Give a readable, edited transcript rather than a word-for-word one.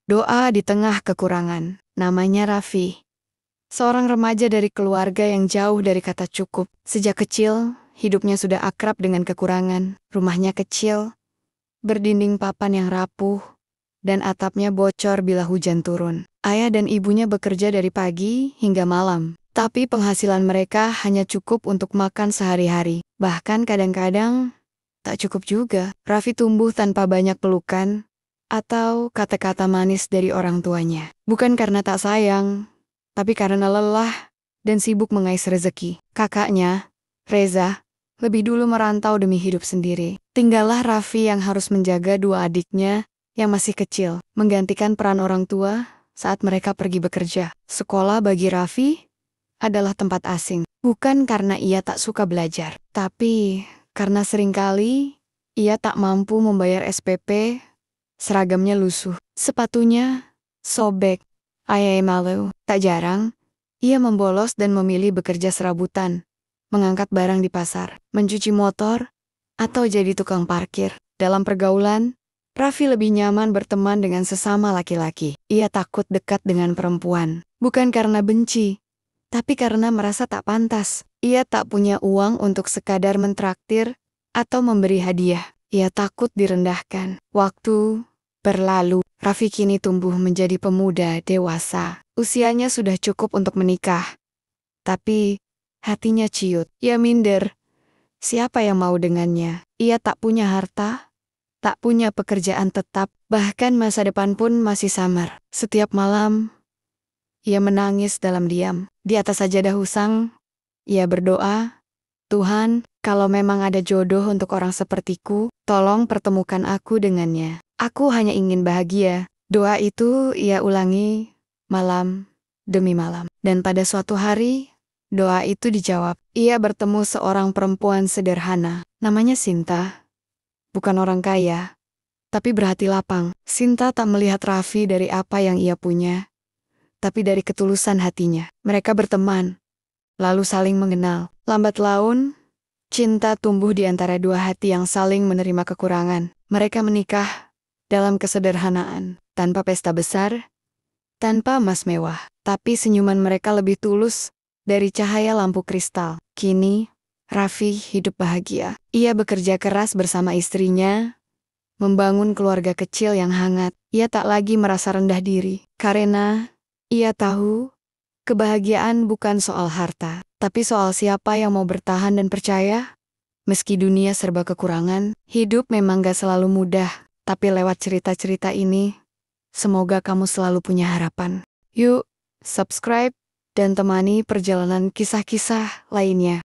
Doa di tengah kekurangan. Namanya Raffi. Seorang remaja dari keluarga yang jauh dari kata cukup. Sejak kecil, hidupnya sudah akrab dengan kekurangan. Rumahnya kecil, berdinding papan yang rapuh, dan atapnya bocor bila hujan turun. Ayah dan ibunya bekerja dari pagi hingga malam. Tapi penghasilan mereka hanya cukup untuk makan sehari-hari. Bahkan kadang-kadang tak cukup juga. Raffi tumbuh tanpa banyak pelukan atau kata-kata manis dari orang tuanya. Bukan karena tak sayang, tapi karena lelah dan sibuk mengais rezeki. Kakaknya, Reza, lebih dulu merantau demi hidup sendiri. Tinggallah Raffi yang harus menjaga dua adiknya yang masih kecil, menggantikan peran orang tua saat mereka pergi bekerja. Sekolah bagi Raffi adalah tempat asing. Bukan karena ia tak suka belajar, tapi karena seringkali ia tak mampu membayar SPP, seragamnya lusuh, sepatunya sobek, ayah malu. Tak jarang, ia membolos dan memilih bekerja serabutan, mengangkat barang di pasar, mencuci motor, atau jadi tukang parkir. Dalam pergaulan, Raffi lebih nyaman berteman dengan sesama laki-laki. Ia takut dekat dengan perempuan, bukan karena benci, tapi karena merasa tak pantas. Ia tak punya uang untuk sekadar mentraktir atau memberi hadiah. Ia takut direndahkan. Waktu berlalu, Raffi kini tumbuh menjadi pemuda dewasa. Usianya sudah cukup untuk menikah. Tapi hatinya ciut. Ia minder. Siapa yang mau dengannya? Ia tak punya harta, tak punya pekerjaan tetap, bahkan masa depan pun masih samar. Setiap malam, ia menangis dalam diam. Di atas sajadah usang, ia berdoa, "Tuhan, kalau memang ada jodoh untuk orang sepertiku, tolong pertemukan aku dengannya. Aku hanya ingin bahagia." Doa itu ia ulangi malam demi malam. Dan pada suatu hari, doa itu dijawab. Ia bertemu seorang perempuan sederhana. Namanya Sinta. Bukan orang kaya, tapi berhati lapang. Sinta tak melihat Raffi dari apa yang ia punya, tapi dari ketulusan hatinya. Mereka berteman, lalu saling mengenal. Lambat laun, cinta tumbuh di antara dua hati yang saling menerima kekurangan. Mereka menikah dalam kesederhanaan, tanpa pesta besar, tanpa emas mewah. Tapi senyuman mereka lebih tulus dari cahaya lampu kristal. Kini, Raffi hidup bahagia. Ia bekerja keras bersama istrinya, membangun keluarga kecil yang hangat. Ia tak lagi merasa rendah diri, karena ia tahu kebahagiaan bukan soal harta, tapi soal siapa yang mau bertahan dan percaya. Meski dunia serba kekurangan, hidup memang gak selalu mudah. Tapi lewat cerita-cerita ini, semoga kamu selalu punya harapan. Yuk, subscribe dan temani perjalanan kisah-kisah lainnya.